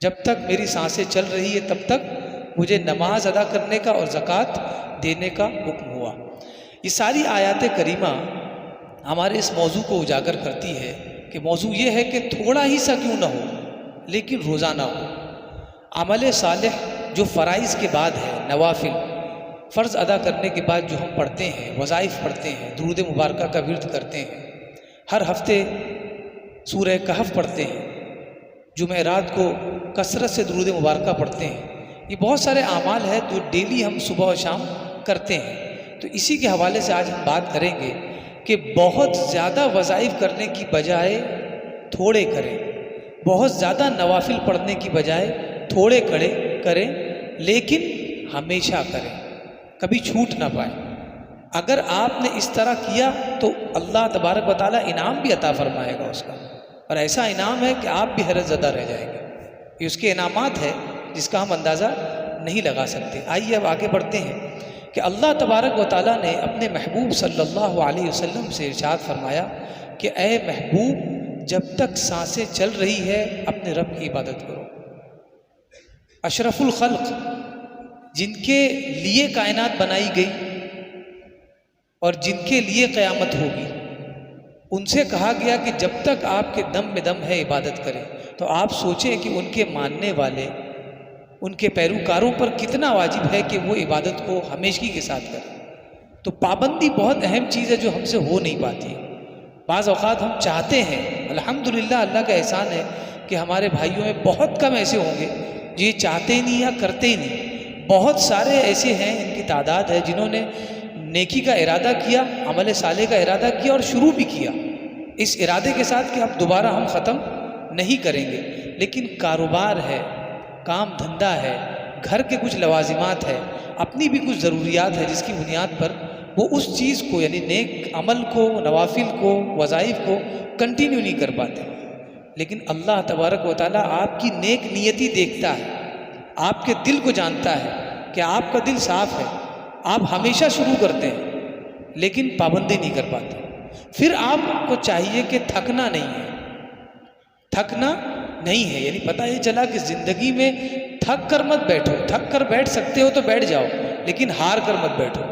جب تک میری سانسیں چل رہی ہے تب تک مجھے نماز ادا کرنے کا اور زکوٰۃ دینے کا حکم ہوا۔ یہ ساری آیات کریمہ ہمارے اس موضوع کو اجاگر کرتی ہے کہ موضوع یہ ہے کہ تھوڑا ہی سا کیوں نہ ہو لیکن روزانہ ہو۔ عمل صالح جو فرائض کے بعد ہے، نوافل فرض ادا کرنے کے بعد جو ہم پڑھتے ہیں، وظائف پڑھتے ہیں، درود مبارکہ کا ورد کرتے ہیں، ہر ہفتے سورہ کہف پڑھتے ہیں، جمعرات کو کثرت سے درود مبارکہ پڑھتے ہیں، یہ بہت سارے اعمال ہیں جو ڈیلی ہم صبح و شام کرتے ہیں۔ تو اسی کے حوالے سے آج ہم بات کریں گے کہ بہت زیادہ وظائف کرنے کی بجائے تھوڑے کریں، بہت زیادہ نوافل پڑھنے کی بجائے تھوڑے کریں لیکن ہمیشہ کریں، کبھی چھوٹ نہ پائیں۔ اگر آپ نے اس طرح کیا تو اللہ تبارک و تعالیٰ انعام بھی عطا فرمائے گا اس کا، اور ایسا انعام ہے کہ آپ بھی حیرت زدہ رہ جائیں گے۔ یہ اس کے انعامات ہے جس کا ہم اندازہ نہیں لگا سکتے۔ آئیے اب آگے بڑھتے ہیں کہ اللہ تبارک و تعالیٰ نے اپنے محبوب صلی اللہ علیہ وسلم سے ارشاد فرمایا کہ اے محبوب، جب تک سانسیں چل رہی ہے اپنے رب کی عبادت کرو۔ اشرف الخلق، جن کے لیے کائنات بنائی گئی اور جن کے لیے قیامت ہوگی، ان سے کہا گیا کہ جب تک آپ کے دم میں دم ہے عبادت کریں۔ تو آپ سوچیں کہ ان کے ماننے والے، ان کے پیروکاروں پر کتنا واجب ہے کہ وہ عبادت کو ہمیشگی کے ساتھ کریں۔ تو پابندی بہت اہم چیز ہے جو ہم سے ہو نہیں پاتی ہے۔ بعض اوقات ہم چاہتے ہیں، الحمدللہ اللہ کا احسان ہے کہ ہمارے بھائیوں میں بہت کم ایسے ہوں گے جو یہ چاہتے ہی نہیں یا کرتے ہی نہیں۔ بہت سارے ایسے ہیں، ان کی تعداد ہے، جنہوں نے نیکی کا ارادہ کیا، عمل صالح کا ارادہ کیا اور شروع بھی کیا اس ارادے کے ساتھ کہ اب دوبارہ ہم ختم نہیں کریں گے، لیکن کاروبار ہے، کام دھندہ ہے، گھر کے کچھ لوازمات ہے، اپنی بھی کچھ ضروریات ہے جس کی بنیاد پر وہ اس چیز کو یعنی نیک عمل کو، نوافل کو، وظائف کو کنٹینیو نہیں کر پاتے۔ لیکن اللہ تبارک و تعالیٰ آپ کی نیک نیتی دیکھتا ہے، آپ کے دل کو جانتا ہے کہ آپ کا دل صاف ہے، آپ ہمیشہ شروع کرتے ہیں لیکن پابندی نہیں کر پاتے۔ پھر آپ کو چاہیے کہ تھکنا نہیں ہے، تھکنا نہیں ہے، یعنی پتہ یہ چلا کہ زندگی میں تھک کر مت بیٹھو، تھک کر بیٹھ سکتے ہو تو بیٹھ جاؤ لیکن ہار کر مت بیٹھو،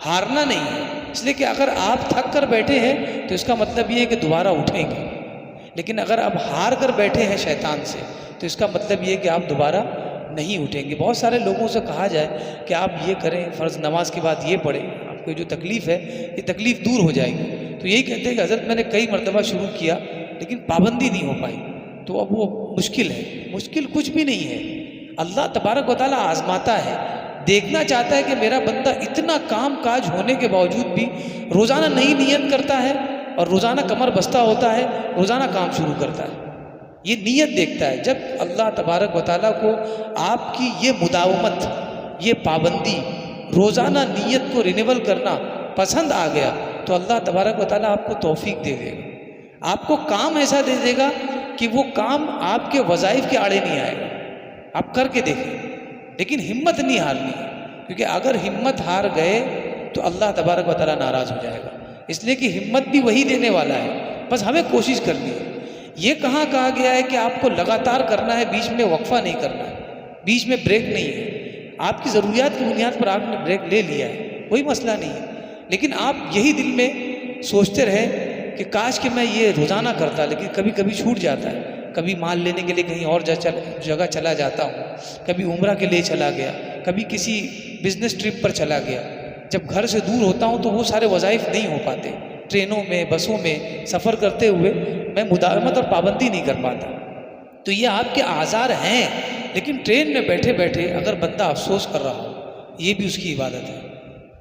ہارنا نہیں ہے۔ اس لیے کہ اگر آپ تھک کر بیٹھے ہیں تو اس کا مطلب یہ ہے کہ دوبارہ اٹھیں گے، لیکن اگر آپ ہار کر بیٹھے ہیں شیطان سے تو اس کا مطلب یہ ہے کہ آپ دوبارہ نہیں اٹھیں گے۔ بہت سارے لوگوں سے کہا جائے کہ آپ یہ کریں، فرض نماز کے بعد یہ پڑھیں، آپ کو جو تکلیف ہے یہ تکلیف دور ہو جائے گی، تو یہی کہتے ہیں کہ حضرت میں نے کئی مرتبہ شروع کیا لیکن پابندی نہیں ہو پائی، تو اب وہ مشکل ہے۔ مشکل کچھ بھی نہیں ہے، اللہ تبارک و تعالیٰ آزماتا ہے، دیکھنا چاہتا ہے کہ میرا بندہ اتنا کام کاج ہونے کے باوجود بھی روزانہ نئی نیت کرتا ہے اور روزانہ کمر بستہ ہوتا ہے، روزانہ کام شروع کرتا ہے۔ یہ نیت دیکھتا ہے۔ جب اللہ تبارک و تعالیٰ کو آپ کی یہ مداومت، یہ پابندی، روزانہ نیت کو رینیول کرنا پسند آ گیا تو اللہ تبارک و تعالیٰ آپ کو توفیق دے دے گا، آپ کو کام ایسا دے دے گا کہ وہ کام آپ کے وظائف کے آڑے نہیں آئے گا۔ آپ کر کے دیکھیں، لیکن ہمت نہیں ہارنی ہے، کیونکہ اگر ہمت ہار گئے تو اللہ تبارک و تعالیٰ ناراض ہو جائے گا۔ اس لیے کہ ہمت بھی وہی دینے والا ہے، بس ہمیں کوشش کرنی ہے۔ یہ کہاں کہا گیا ہے کہ آپ کو لگاتار کرنا ہے، بیچ میں وقفہ نہیں کرنا ہے، بیچ میں بریک نہیں ہے۔ آپ کی ضروریات کی بنیاد پر آپ نے بریک لے لیا ہے، کوئی مسئلہ نہیں ہے، لیکن آپ یہی دل میں سوچتے رہے کہ کاش کہ میں یہ روزانہ کرتا، لیکن کبھی کبھی چھوٹ جاتا ہے۔ کبھی مال لینے کے لیے کہیں اور جگہ چلا جاتا ہوں، کبھی عمرہ کے لیے چلا گیا، کبھی کسی بزنس ٹرپ پر چلا گیا۔ جب گھر سے دور ہوتا ہوں تو وہ سارے وظائف نہیں ہو پاتے، ٹرینوں میں، بسوں میں سفر کرتے ہوئے میں مداومت اور پابندی نہیں کر پاتا۔ تو یہ آپ کے اعذار ہیں، لیکن ٹرین میں بیٹھے بیٹھے اگر بندہ افسوس کر رہا ہو، یہ بھی اس کی عبادت ہے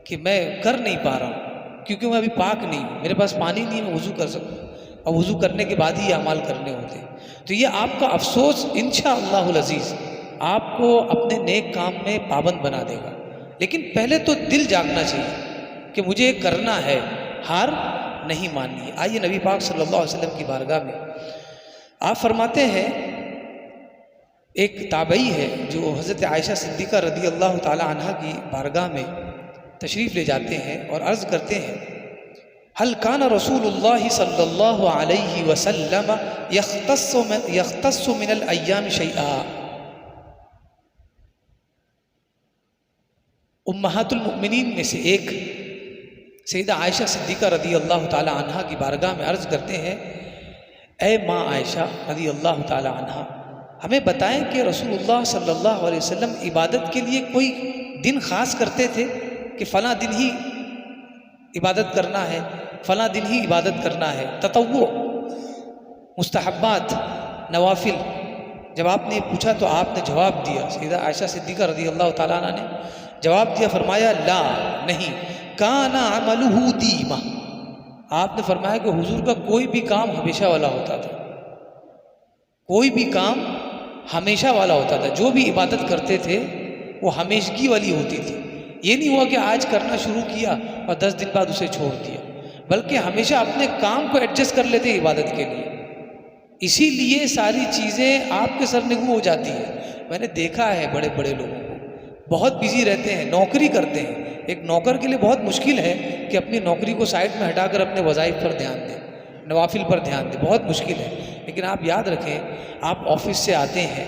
کہ میں کر نہیں پا رہا ہوں کیونکہ میں ابھی پاک نہیں ہوں، میرے پاس پانی نہیں ہے میں وضو کر سکوں، اور وضو کرنے کے بعد ہی یہ اعمال کرنے ہوتے ہیں۔ تو یہ آپ کا افسوس انشاءاللہ العزیز آپ کو اپنے نیک کام میں پابند بنا دے گا، لیکن پہلے تو دل جاگنا چاہیے کہ مجھے کرنا ہے، ہار نہیں ماننی ہے۔ آئیے نبی پاک صلی اللہ علیہ وسلم کی بارگاہ میں آپ فرماتے ہیں، ایک تابعی ہے جو حضرت عائشہ صدیقہ رضی اللہ تعالی عنہ کی بارگاہ میں تشریف لے جاتے ہیں اور عرض کرتے ہیں هل كان رسول الله صلى الله عليه وسلم يختص من الأيام شيئا. امہات المؤمنین میں سے ایک سیدہ عائشہ صدیقہ رضی اللہ تعالی عنہا کی بارگاہ میں عرض کرتے ہیں، اے ماں عائشہ رضی اللہ تعالی عنہا، ہمیں بتائیں کہ رسول اللہ صلی اللہ علیہ وسلم عبادت کے لیے کوئی دن خاص کرتے تھے کہ فلاں دن ہی عبادت کرنا ہے، فلاں دن ہی عبادت کرنا ہے، تطوع، مستحبات، نوافل. جب آپ نے پوچھا تو آپ نے جواب دیا، سیدہ عائشہ صدیقہ رضی اللہ تعالیٰ عنہ نے جواب دیا، فرمایا لا، نہیں، کان عملہ دیمہ. آپ نے فرمایا کہ حضور کا کوئی بھی کام ہمیشہ والا ہوتا تھا، کوئی بھی کام ہمیشہ والا ہوتا تھا. جو بھی عبادت کرتے تھے وہ ہمیشگی والی ہوتی تھی. یہ نہیں ہوا کہ آج کرنا شروع کیا اور 10 دن بعد اسے چھوڑ دیا، بلکہ ہمیشہ اپنے کام کو ایڈجسٹ کر لیتے عبادت کے لیے. اسی لیے ساری چیزیں آپ کے سر نگو ہو جاتی ہیں. میں نے دیکھا ہے بڑے بڑے لوگوں کو بہت بزی رہتے ہیں، نوکری کرتے ہیں. ایک نوکر کے لیے بہت مشکل ہے کہ اپنی نوکری کو سائڈ میں ہٹا کر اپنے وظائف پر دھیان دیں، نوافل پر دھیان دیں، بہت مشکل ہے. لیکن آپ یاد رکھیں، آپ آفس سے آتے ہیں،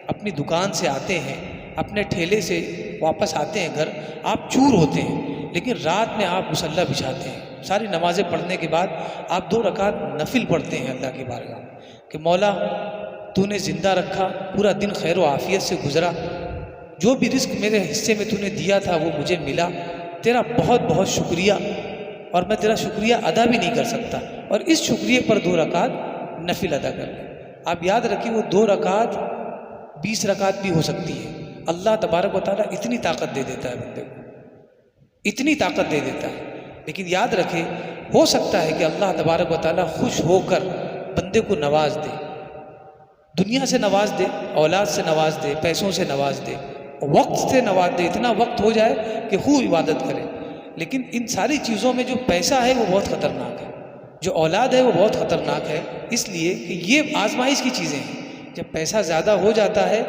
اپنی دکان سے آتے ہیں، اپنے ٹھیلے سے واپس آتے ہیں گھر، آپ چور ہوتے ہیں، لیکن رات میں آپ مصلی بچھاتے ہیں. ساری نمازیں پڑھنے کے بعد آپ 2 رکعت نفل پڑھتے ہیں اللہ کی بارگاہ میں کہ مولا تو نے زندہ رکھا، پورا دن خیر و عافیت سے گزرا، جو بھی رزق میرے حصے میں تو نے دیا تھا وہ مجھے ملا، تیرا بہت بہت شکریہ، اور میں تیرا شکریہ ادا بھی نہیں کر سکتا. اور اس شکریہ پر 2 رکعت نفل ادا کر لیں. آپ یاد رکھیں وہ 2 رکعت 20 رکعت بھی ہو سکتی ہے. اللہ تبارک و تعالیٰ اتنی طاقت دے دیتا ہے بندے کو، اتنی طاقت دے دیتا ہے. لیکن یاد رکھیں، ہو سکتا ہے کہ اللہ تبارک و تعالیٰ خوش ہو کر بندے کو نواز دے، دنیا سے نواز دے، اولاد سے نواز دے، پیسوں سے نواز دے، وقت سے نواز دے، اتنا وقت ہو جائے کہ خوب عبادت کرے. لیکن ان ساری چیزوں میں جو پیسہ ہے وہ بہت خطرناک ہے، جو اولاد ہے وہ بہت خطرناک ہے، اس لیے کہ یہ آزمائش کی چیزیں ہیں. جب پیسہ زیادہ ہو جاتا ہے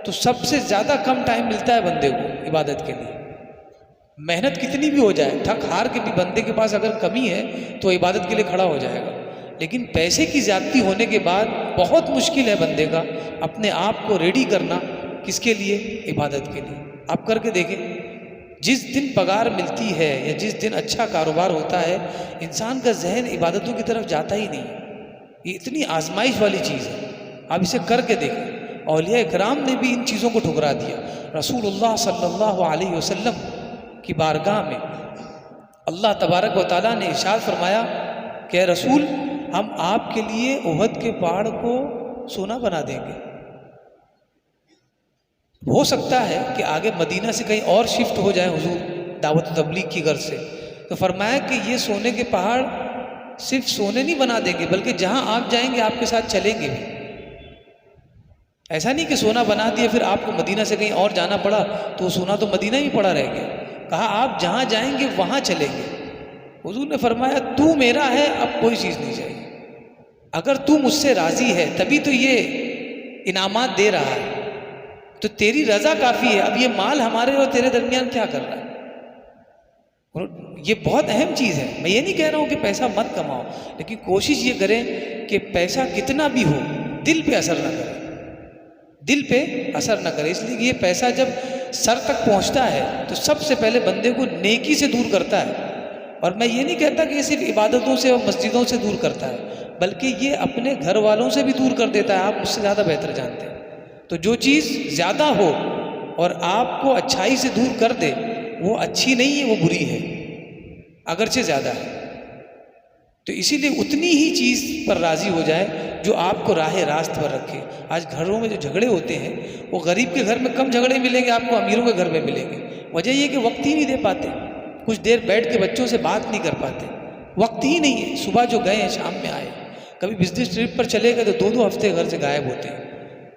تو سب سے زیادہ کم ٹائم ملتا ہے بندے کو عبادت کے لیے. محنت کتنی بھی ہو جائے، تھک ہار کے بھی بندے کے پاس اگر کمی ہے تو عبادت کے لیے کھڑا ہو جائے گا. لیکن پیسے کی زیادتی ہونے کے بعد بہت مشکل ہے بندے کا اپنے آپ کو ریڈی کرنا، کس کے لیے؟ عبادت کے لیے. آپ کر کے دیکھیں، جس دن پگار ملتی ہے یا جس دن اچھا کاروبار ہوتا ہے، انسان کا ذہن عبادتوں کی طرف جاتا ہی نہیں. یہ اتنی آزمائش والی چیز ہے، آپ اسے کر کے دیکھیں. اولیاء کرام نے بھی ان چیزوں کو ٹھکرا دیا. رسول اللہ صلی اللہ علیہ وسلم کی بارگاہ میں اللہ تبارک و تعالیٰ نے ارشاد فرمایا کہ اے رسول، ہم آپ کے لیے احد کے پہاڑ کو سونا بنا دیں گے. ہو سکتا ہے کہ آگے مدینہ سے کہیں اور شفٹ ہو جائے حضور دعوت و تبلیغ کی غرض سے، تو فرمایا کہ یہ سونے کے پہاڑ صرف سونے نہیں بنا دیں گے، بلکہ جہاں آپ جائیں گے آپ کے ساتھ چلیں گے بھی. ایسا نہیں کہ سونا بنا دیا پھر آپ کو مدینہ سے کہیں اور جانا پڑا تو وہ سونا تو مدینہ ہی پڑا رہ گیا. کہا آپ جہاں جائیں گے وہاں چلیں گے. حضور نے فرمایا تو میرا ہے، اب کوئی چیز نہیں چاہیے. اگر تو مجھ سے راضی ہے تبھی تو یہ انعامات دے رہا ہے، تو تیری رضا کافی ہے. اب یہ مال ہمارے اور تیرے درمیان کیا کر رہا ہے؟ یہ بہت اہم چیز ہے. میں یہ نہیں کہہ رہا ہوں کہ پیسہ مت کماؤ، لیکن کوشش یہ کریں کہ پیسہ کتنا بھی ہو دل پہ اثر نہ کرے، دل پہ اثر نہ کرے. اس لیے کہ یہ پیسہ جب سر تک پہنچتا ہے تو سب سے پہلے بندے کو نیکی سے دور کرتا ہے. اور میں یہ نہیں کہتا کہ یہ صرف عبادتوں سے اور مسجدوں سے دور کرتا ہے، بلکہ یہ اپنے گھر والوں سے بھی دور کر دیتا ہے. آپ مجھ سے زیادہ بہتر جانتے ہیں. تو جو چیز زیادہ ہو اور آپ کو اچھائی سے دور کر دے وہ اچھی نہیں ہے، وہ بری ہے، اگرچہ زیادہ ہے. تو اسی لیے اتنی ہی چیز پر راضی ہو جائے جو آپ کو راہ راست پر رکھے. آج گھروں میں جو جھگڑے ہوتے ہیں وہ غریب کے گھر میں کم جھگڑے ملیں گے، آپ کو امیروں کے گھر میں ملیں گے. وجہ یہ کہ وقت ہی نہیں دے پاتے، کچھ دیر بیٹھ کے بچوں سے بات نہیں کر پاتے، وقت ہی نہیں ہے. صبح جو گئے ہیں شام میں آئے، کبھی بزنس ٹرپ پر چلے گئے تو 2 ہفتے گھر سے غائب ہوتے ہیں.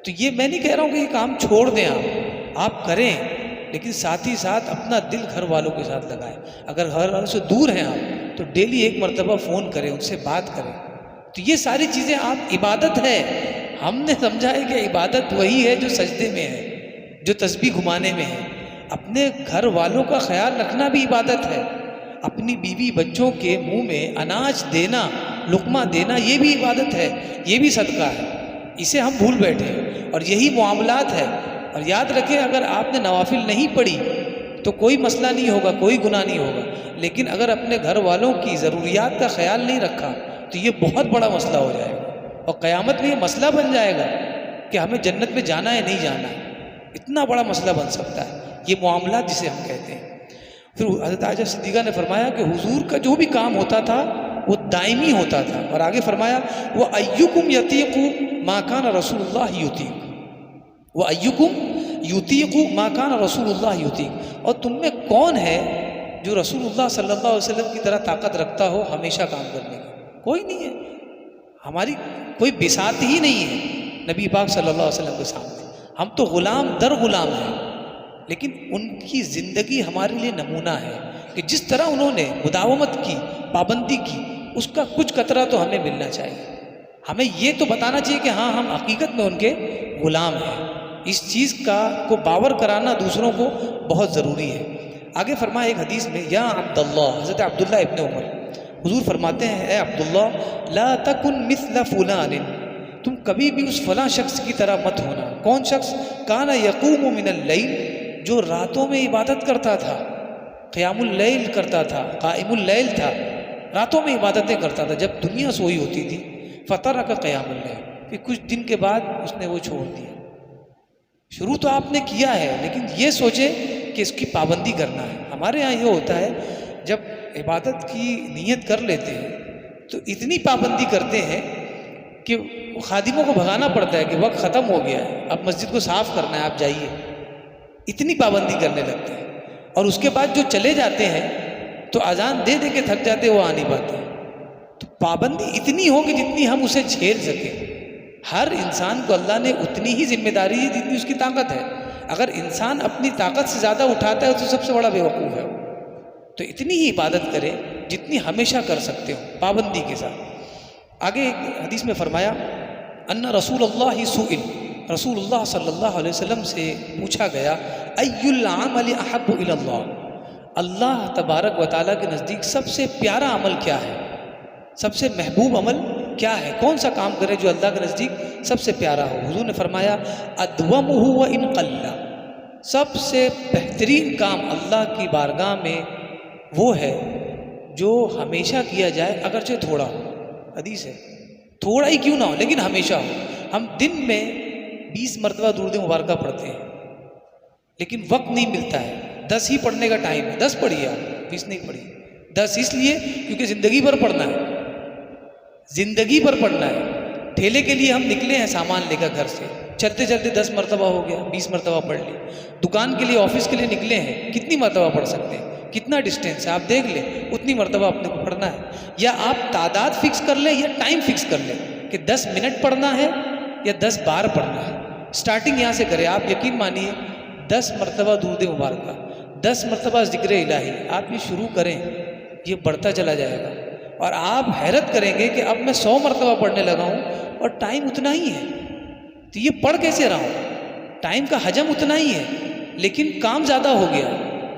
تو یہ میں نہیں کہہ رہا ہوں کہ یہ کام چھوڑ دیں، آپ کریں، لیکن ساتھ ہی ساتھ اپنا دل گھر والوں کے ساتھ لگائیں. اگر گھر والوں سے دور ہیں آپ تو ڈیلی 1 مرتبہ فون کریں، ان سے بات کریں. تو یہ ساری چیزیں آپ عبادت ہے. ہم نے سمجھا ہے کہ عبادت وہی ہے جو سجدے میں ہے، جو تسبیح گھمانے میں ہے. اپنے گھر والوں کا خیال رکھنا بھی عبادت ہے، اپنی بیوی بچوں کے منہ میں اناج دینا، لقمہ دینا، یہ بھی عبادت ہے، یہ بھی صدقہ ہے، اسے ہم بھول بیٹھے اور یہی معاملات ہے۔ اور یاد رکھیں اگر آپ نے نوافل نہیں پڑھی تو کوئی مسئلہ نہیں ہوگا، کوئی گناہ نہیں ہوگا، لیکن اگر اپنے گھر والوں کی ضروریات کا خیال نہیں رکھا تو یہ بہت بڑا مسئلہ ہو جائے گا اور قیامت میں یہ مسئلہ بن جائے گا کہ ہمیں جنت میں جانا ہے نہیں جانا ہے، اتنا بڑا مسئلہ بن سکتا ہے یہ معاملات جسے ہم کہتے ہیں۔ پھر حضرت عائشہ صدیقہ نے فرمایا کہ حضور کا جو بھی کام ہوتا تھا وہ دائمی ہوتا تھا، اور آگے فرمایا وہ ایکم یطیق ما کان رسول اللہ یطیق، وہ ایکم یطیق ما کان رسول اللہ یطیق، اور تم میں کون ہے جو رسول اللہ صلی اللہ علیہ وسلم کی طرح طاقت رکھتا ہو ہمیشہ کام کرنے کی؟ کوئی نہیں ہے، ہماری کوئی بساط ہی نہیں ہے نبی پاک صلی اللہ علیہ وسلم کے سامنے، ہم تو غلام در غلام ہیں، لیکن ان کی زندگی ہمارے لیے نمونہ ہے کہ جس طرح انہوں نے مداومت کی، پابندی کی، اس کا کچھ قطرہ تو ہمیں ملنا چاہیے۔ ہمیں یہ تو بتانا چاہیے کہ ہاں ہم حقیقت میں ان کے غلام ہیں، اس چیز کا کو باور کرانا دوسروں کو بہت ضروری ہے۔ آگے فرمایا ایک حدیث میں، یا عبداللہ، حضرت عبداللہ ابن عمر، حضور فرماتے ہیں اے عبداللہ لا تکن مثل فلان، تم کبھی بھی اس فلاں شخص کی طرح مت ہونا۔ کون شخص؟ کان یقوم من اللیل، جو راتوں میں عبادت کرتا تھا، قیام اللیل کرتا تھا، قائم اللیل تھا، راتوں میں عبادتیں کرتا تھا جب دنیا سوئی ہوتی تھی۔ فترک قیام اللیل، پھر کچھ دن کے بعد اس نے وہ چھوڑ دیا۔ شروع تو آپ نے کیا ہے لیکن یہ سوچے کہ اس کی پابندی کرنا ہے۔ ہمارے ہاں یہ ہوتا ہے جب عبادت کی نیت کر لیتے ہیں تو اتنی پابندی کرتے ہیں کہ خادموں کو بھگانا پڑتا ہے کہ وقت ختم ہو گیا ہے، اب مسجد کو صاف کرنا ہے، آپ جائیے، اتنی پابندی کرنے لگتے ہیں۔ اور اس کے بعد جو چلے جاتے ہیں تو اذان دے دے کے تھک جاتے، وہ آ نہیں پاتے۔ تو پابندی اتنی ہو کہ جتنی ہم اسے جھیل سکیں۔ ہر انسان کو اللہ نے اتنی ہی ذمہ داری دی جتنی اس کی طاقت ہے۔ اگر انسان اپنی طاقت سے زیادہ اٹھاتا ہے تو سب سے بڑا بیوقوف ہے، تو اتنی ہی عبادت کرے جتنی ہمیشہ کر سکتے ہو پابندی کے ساتھ۔ آگے ایک حدیث میں فرمایا ان رسول اللہ سئل، رسول اللہ صلی اللہ علیہ وسلم سے پوچھا گیا ای العمل احب الی اللہ، اللہ تبارک و تعالیٰ کے نزدیک سب سے پیارا عمل کیا ہے، سب سے محبوب عمل کیا ہے، کون سا کام کرے جو اللہ کے نزدیک سب سے پیارا ہو؟ حضور نے فرمایا ادومہ وان قل، سب سے بہترین کام اللہ کی بارگاہ میں وہ ہے جو ہمیشہ کیا جائے اگرچہ تھوڑا ہو۔ حدیث ہے، تھوڑا ہی کیوں نہ ہو لیکن ہمیشہ ہو۔ ہم دن میں 20 مرتبہ درود مبارکہ پڑھتے ہیں لیکن وقت نہیں ملتا ہے، 10 ہی پڑھنے کا ٹائم ہے، 10 پڑھیے آپ، 20 نہیں پڑھیے۔ 10 اس لیے کیونکہ زندگی بھر پڑھنا ہے، زندگی بھر پڑھنا ہے۔ ٹھیلے کے لیے ہم نکلے ہیں سامان لے کر گھر سے، چلتے چلتے 10 مرتبہ ہو گیا، 20 مرتبہ پڑھ لی۔ دکان کے لیے، آفس کے لیے نکلے ہیں، کتنی مرتبہ پڑھ سکتے ہیں؟ کتنا ڈسٹینس ہے آپ دیکھ لیں، اتنی مرتبہ اپنے کو پڑھنا ہے۔ یا آپ تعداد فکس کر لیں یا ٹائم فکس کر لیں کہ 10 منٹ پڑھنا ہے یا 10 بار پڑھنا ہے۔ سٹارٹنگ یہاں سے کریں، آپ یقین مانیے 10 مرتبہ درود مبارکہ، 10 مرتبہ ذکر الہی، آپ یہ شروع کریں، یہ بڑھتا چلا جائے گا اور آپ حیرت کریں گے کہ اب میں 100 مرتبہ پڑھنے لگا ہوں اور ٹائم اتنا ہی ہے۔ تو یہ پڑھ کیسے رہا ہوں؟ ٹائم کا حجم اتنا ہی ہے لیکن کام زیادہ ہو گیا۔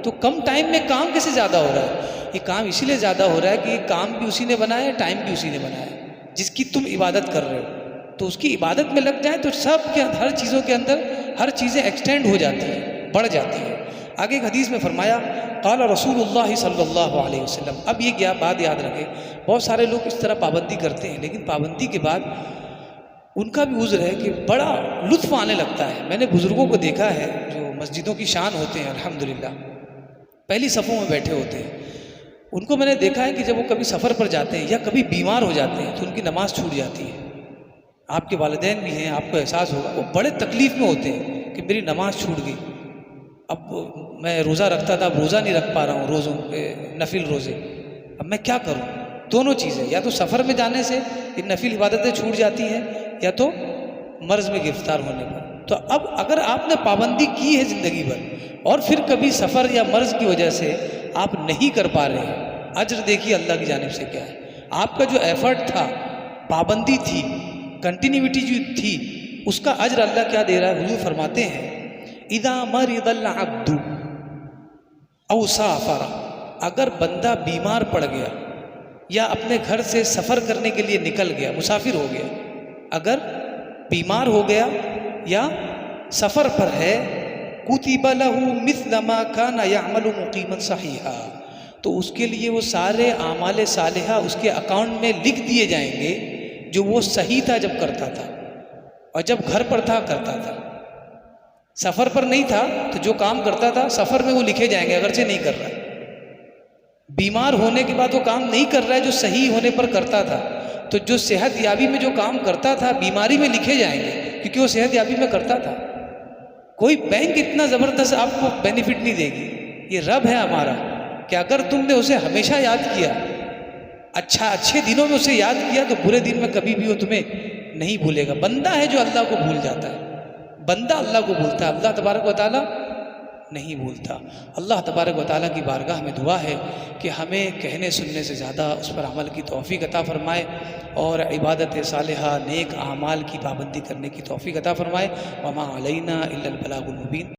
تو کم ٹائم میں کام کیسے زیادہ ہو رہا ہے؟ یہ کام اسی لیے زیادہ ہو رہا ہے کہ یہ کام بھی اسی نے بنایا ہے، ٹائم بھی اسی نے بنایا ہے جس کی تم عبادت کر رہے ہو۔ تو اس کی عبادت میں لگ جائیں تو سب کے ہر چیزوں کے اندر ہر چیزیں ایکسٹینڈ ہو جاتی ہیں، بڑھ جاتی ہیں۔ آگے ایک حدیث میں فرمایا قال رسول اللہ صلی اللہ علیہ وسلم۔ اب یہ بات یاد رکھیں، بہت سارے لوگ اس طرح پابندی کرتے ہیں لیکن پابندی کے بعد ان کا بھی عذر ہے کہ بڑا لطف آنے لگتا ہے۔ میں نے بزرگوں کو دیکھا ہے جو مسجدوں کی شان ہوتے ہیں، الحمدللہ پہلی صفوں میں بیٹھے ہوتے ہیں، ان کو میں نے دیکھا ہے کہ جب وہ کبھی سفر پر جاتے ہیں یا کبھی بیمار ہو جاتے ہیں تو ان کی نماز چھوٹ جاتی ہے۔ آپ کے والدین بھی ہیں، آپ کو احساس ہوگا، وہ بڑے تکلیف میں ہوتے ہیں کہ میری نماز چھوٹ گئی، اب میں روزہ رکھتا تھا اب روزہ نہیں رکھ پا رہا ہوں، روزوں نفل روزے، اب میں کیا کروں؟ دونوں چیزیں، یا تو سفر میں جانے سے یہ نفل عبادتیں چھوٹ جاتی ہیں یا تو مرض میں گرفتار ہونے پر۔ تو اب اگر آپ نے پابندی کی ہے زندگی بھر اور پھر کبھی سفر یا مرض کی وجہ سے آپ نہیں کر پا رہے ہیں، اجر دیکھیے اللہ کی جانب سے کیا ہے۔ آپ کا جو ایفرٹ تھا، پابندی تھی، کنٹینیوٹی جو تھی، اس کا اجر اللہ کیا دے رہا ہے؟ حضور فرماتے ہیں اذا مرض العبد او سافر، اگر بندہ بیمار پڑ گیا یا اپنے گھر سے سفر کرنے کے لیے نکل گیا، مسافر ہو گیا، اگر بیمار ہو گیا یا سفر پر ہے، کتب لہ مثل ما کان یعمل مقیما صحیحا، تو اس کے لیے وہ سارے اعمال صالحہ اس کے اکاؤنٹ میں لکھ دیے جائیں گے جو وہ صحیح تھا جب کرتا تھا، اور جب گھر پر تھا کرتا تھا۔ سفر پر نہیں تھا تو جو کام کرتا تھا سفر میں وہ لکھے جائیں گے اگرچہ نہیں کر رہا ہے۔ بیمار ہونے کے بعد وہ کام نہیں کر رہا ہے جو صحیح ہونے پر کرتا تھا، تو جو صحت یابی میں جو کام کرتا تھا بیماری میں لکھے جائیں گے کیونکہ وہ صحت یابی میں کرتا تھا۔ کوئی بینک اتنا زبردست آپ کو بینیفٹ نہیں دے گی، یہ رب ہے ہمارا کہ اگر تم نے اسے ہمیشہ یاد کیا، اچھے دنوں میں اسے یاد کیا تو برے دن میں کبھی بھی وہ تمہیں نہیں بھولے گا۔ بندہ ہے جو اللہ کو بھول جاتا ہے، بندہ اللہ کو بھولتا ہے، اللہ تبارک و تعالیٰ نہیں بھولتا۔ اللہ تبارک و تعالیٰ کی بارگاہ میں دعا ہے کہ ہمیں کہنے سننے سے زیادہ اس پر عمل کی توفیق عطا فرمائے اور عبادت صالحہ نیک اعمال کی پابندی کرنے کی توفیق عطا فرمائے۔ وما علینا الا البلاغ المبین۔